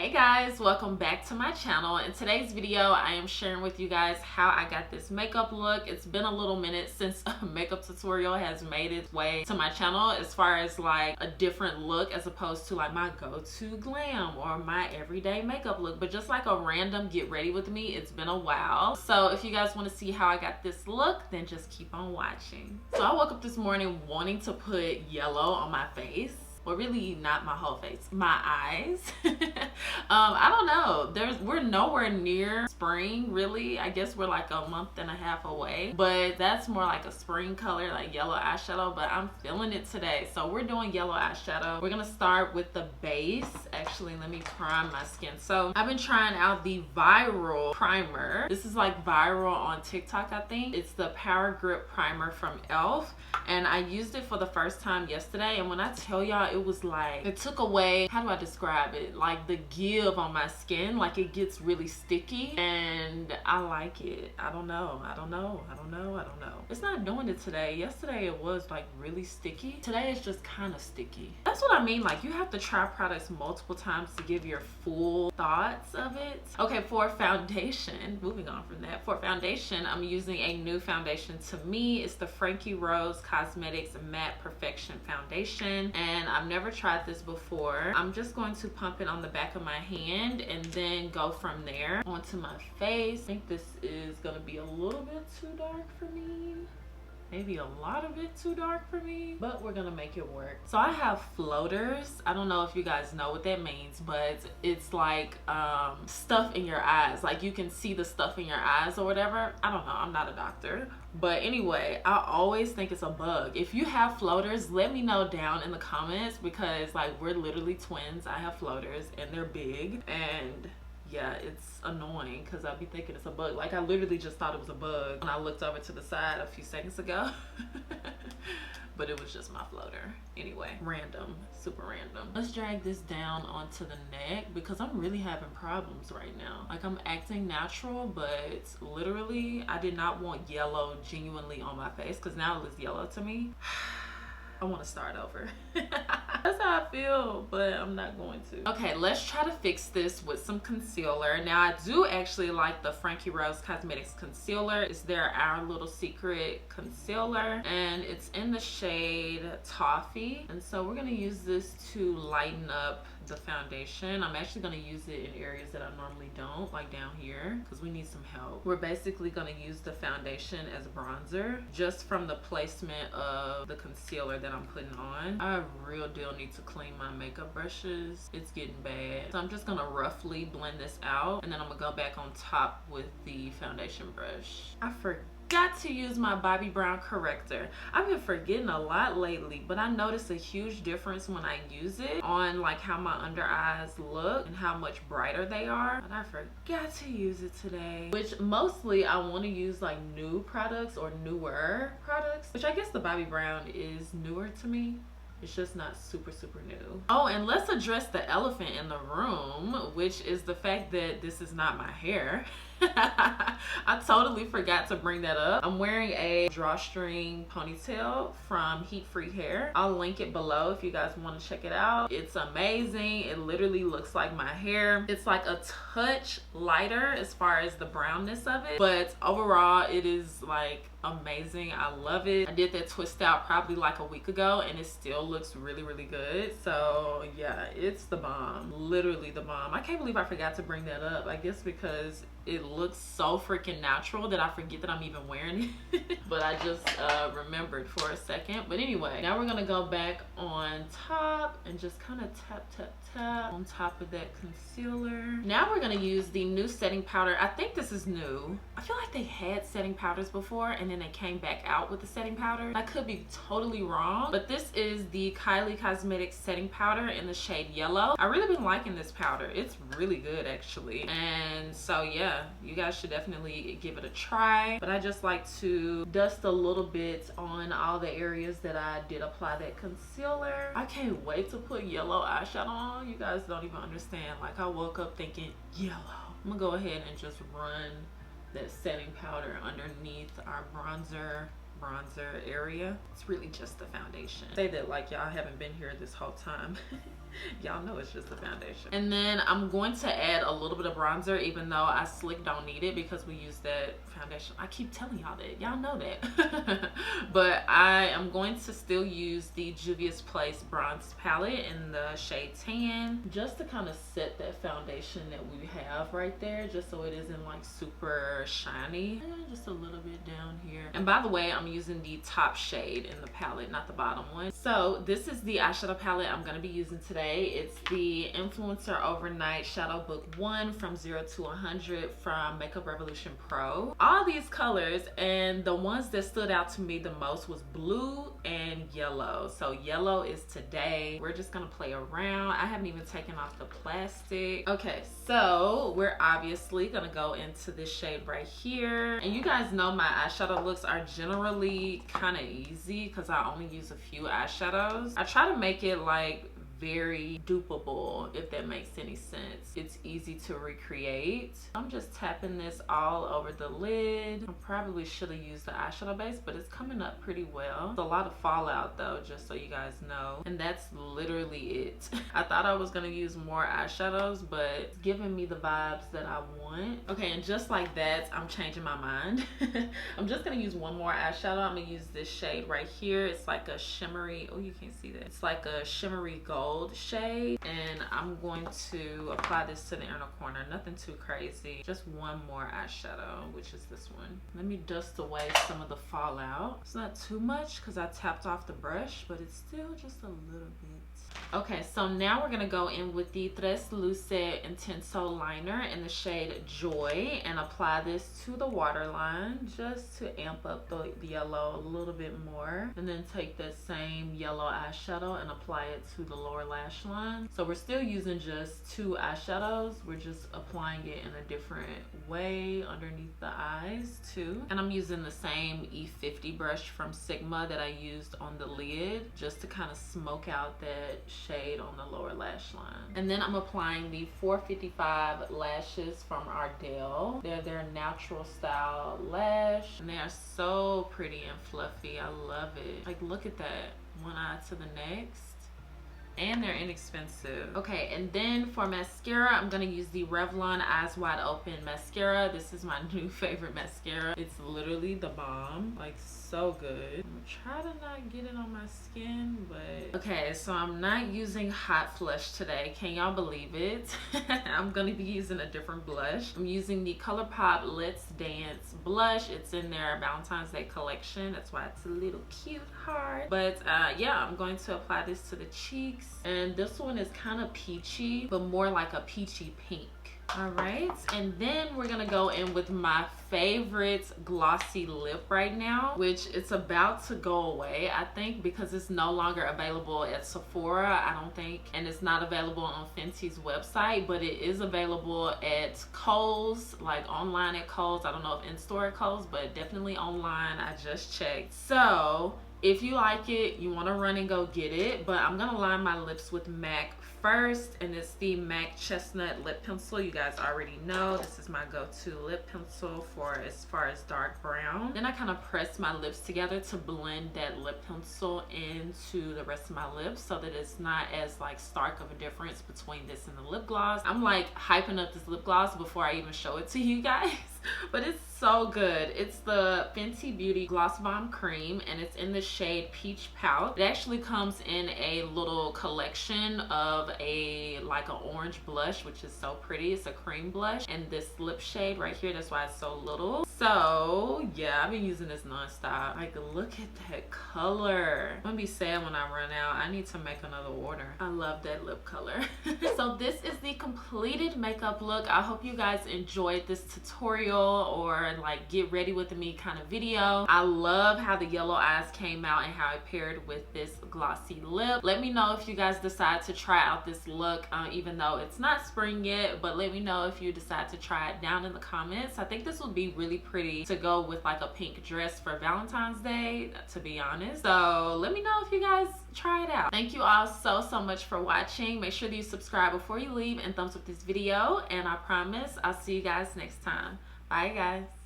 Hey guys, welcome back to my channel. In today's video I am sharing with you guys how I got this makeup look. It's been a little minute since a makeup tutorial has made its way to my channel, as far as like a different look as opposed to like my go-to glam or my everyday makeup look, but just like a random get ready with me. It's been a while, so if you guys want to see how I got this look, then just keep on watching. So I woke up this morning wanting to put yellow on my face. Well, really not my whole face, my eyes. I don't know, we're nowhere near spring really. I guess we're like a month and a half away, but that's more like a spring color, like yellow eyeshadow, but I'm feeling it today. So we're doing yellow eyeshadow. We're gonna start with the base. Actually, let me prime my skin. So I've been trying out the viral primer. This is like viral on TikTok, I think. It's the Power Grip primer from e.l.f. and I used it for the first time yesterday, and when I tell y'all, it was like, it took away, how do I describe it, like the give on my skin. Like it gets really sticky and I like it. I don't know. It's not doing it today. Yesterday it was like really sticky. Today it's just kind of sticky. That's what I mean, like you have to try products multiple times to give your full thoughts of it. Okay, for foundation, moving on from that, for foundation I'm using a new foundation. To me, it's the Frankie Rose Cosmetics Matte Perfection Foundation, and I've never tried this before. I'm just going to pump it on the back of my hand and then go from there onto my face. I think this is gonna be a little bit too dark for me, maybe a lot of it too dark for me, but we're gonna make it work. So I have floaters. I don't know if you guys know what that means, but it's like stuff in your eyes, like you can see the stuff in your eyes or whatever. I don't know, I'm not a doctor, but anyway, I always think it's a bug. If you have floaters, let me know down in the comments, because like we're literally twins. I have floaters and they're big, and yeah, it's annoying because I'll be thinking it's a bug. Like I literally just thought it was a bug when I looked over to the side a few seconds ago. But it was just my floater. Anyway, random, super random. Let's drag this down onto the neck because I'm really having problems right now. Like I'm acting natural, but literally I did not want yellow genuinely on my face because now it looks yellow to me. I want to start over. That's how I feel, but I'm not going to. Okay, let's try to fix this with some concealer. Now I do actually like the Frankie Rose Cosmetics concealer. It's their Our Little Secret concealer, and it's in the shade Toffee. And so we're gonna use this to lighten up the foundation. I'm actually going to use it in areas that I normally don't, like down here, because we need some help. We're basically going to use the foundation as bronzer just from the placement of the concealer that I'm putting on. I real deal need to clean my makeup brushes. It's getting bad. So I'm just going to roughly blend this out, and then I'm going to go back on top with the foundation brush. I forgot to use my Bobbi Brown corrector. I've been forgetting a lot lately, but I noticed a huge difference when I use it on like how my under eyes look and how much brighter they are. But I forgot to use it today, which mostly I want to use like new products or newer products, which I guess the Bobbi Brown is newer to me. It's just not super new. Oh, and let's address the elephant in the room, which is the fact that this is not my hair. I totally forgot to bring that up. I'm wearing a drawstring ponytail from Heat Free Hair. I'll link it below if you guys want to check it out. It's amazing. It literally looks like my hair. It's like a touch lighter as far as the brownness of it, but overall it is like amazing. I love it. I did that twist out probably like a week ago and it still looks really good. So yeah, it's the bomb, literally the bomb. I can't believe I forgot to bring that up. I guess because it looks so freaking natural that I forget that I'm even wearing it. But I just remembered for a second. But anyway, now we're gonna go back on top and just kind of tap on top of that concealer. Now we're gonna use the new setting powder. I think this is new. I feel like they had setting powders before and then they came back out with the setting powder. I could be totally wrong, but this is the Kylie Cosmetics setting powder in the shade yellow. I really been liking this powder. It's really good actually. And so yeah, you guys should definitely give it a try. But I just like to dust a little bit on all the areas that I did apply that concealer. I can't wait to put yellow eyeshadow on. You guys don't even understand. Like I woke up thinking yellow. I'm gonna go ahead and just run that setting powder underneath our bronzer area. It's really just the foundation. Say that like y'all haven't been here this whole time. Y'all know it's just a foundation. And then I'm going to add a little bit of bronzer, even though I slick don't need it because we use that foundation. I keep telling y'all that. Y'all know that. But I am going to still use the Juvia's Place bronze palette in the shade Tan, just to kind of set that foundation that we have right there, just so it isn't like super shiny. And just a little bit down here. And by the way, I'm using the top shade in the palette, not the bottom one. So this is the eyeshadow palette I'm going to be using today. It's the Influencer Overnight Shadow Book 1 from 0 to 100 from Makeup Revolution Pro. All these colors, and the ones that stood out to me the most was blue and yellow. So yellow is today. We're just gonna play around. I haven't even taken off the plastic. Okay, so we're obviously gonna go into this shade right here. And you guys know my eyeshadow looks are generally kind of easy because I only use a few eyeshadows. I try to make it like very dupeable, if that makes any sense. It's easy to recreate. I'm just tapping this all over the lid. I probably should have used the eyeshadow base, but it's coming up pretty well. It's a lot of fallout though, just so you guys know. And that's literally it. I thought I was gonna use more eyeshadows, but it's giving me the vibes that I want. Okay, and just like that, I'm changing my mind. I'm just gonna use one more eyeshadow. I'm gonna use this shade right here. It's like a shimmery, oh, you can't see that. It's like a shimmery gold shade, and I'm going to apply this to the inner corner. Nothing too crazy, just one more eyeshadow, which is this one. Let me dust away some of the fallout. It's not too much because I tapped off the brush, but it's still just a little bit. Okay, so now we're gonna go in with the Tresluce Intenso liner in the shade Joy and apply this to the waterline just to amp up the yellow a little bit more, and then take that same yellow eyeshadow and apply it to the lower lash line. So we're still using just two eyeshadows, we're just applying it in a different way underneath the eyes too. And I'm using the same E50 brush from Sigma that I used on the lid just to kind of smoke out that shade on the lower lash line. And then I'm applying the 455 lashes from Ardell. They're their natural style lash, and they are so pretty and fluffy. I love it. Like, look at that, one eye to the next. And they're inexpensive. Okay, and then for mascara, I'm gonna use the Revlon Eyes Wide Open mascara. This is my new favorite mascara. It's literally the bomb, like so good. I'm gonna try to not get it on my skin, but okay, so I'm not using Hot Flush today. Can y'all believe it? I'm gonna be using a different blush. I'm using the Colourpop Let's Dance blush. It's in their Valentine's Day collection. That's why it's a little cute heart. But yeah, I'm going to apply this to the cheeks. And this one is kind of peachy, but more like a peachy pink. All right, and then we're gonna go in with my favorite glossy lip right now, which it's about to go away, I think, because it's no longer available at Sephora, I don't think, and it's not available on Fenty's website, but it is available at Kohl's, like online at Kohl's. I don't know if in-store at Kohl's, but definitely online. I just checked. So if you like it, you want to run and go get it. But I'm gonna line my lips with MAC first, and it's the MAC Chestnut lip pencil. You guys already know this is my go-to lip pencil for as far as dark brown. Then I kind of press my lips together to blend that lip pencil into the rest of my lips so that it's not as like stark of a difference between this and the lip gloss. I'm like hyping up this lip gloss before I even show it to you guys. But it's so good. It's the Fenty Beauty Gloss Bomb Cream, and it's in the shade Peach Pout. It actually comes in a little collection of like an orange blush, which is so pretty. It's a cream blush, and this lip shade right here, that's why it's so little. So yeah, I've been using this nonstop. Like, look at that color. I'm gonna be sad when I run out. I need to make another order. I love that lip color. So this is the completed makeup look. I hope you guys enjoyed this tutorial or like get ready with me kind of video. I love how the yellow eyes came out and how it paired with this glossy lip. Let me know if you guys decide to try out this look, even though it's not spring yet, but let me know if you decide to try it down in the comments. I think this would be really pretty to go with like a pink dress for Valentine's Day, to be honest. So let me know if you guys try it out. Thank you all so much for watching. Make sure that you subscribe before you leave and thumbs up this video, and I promise I'll see you guys next time. Bye guys.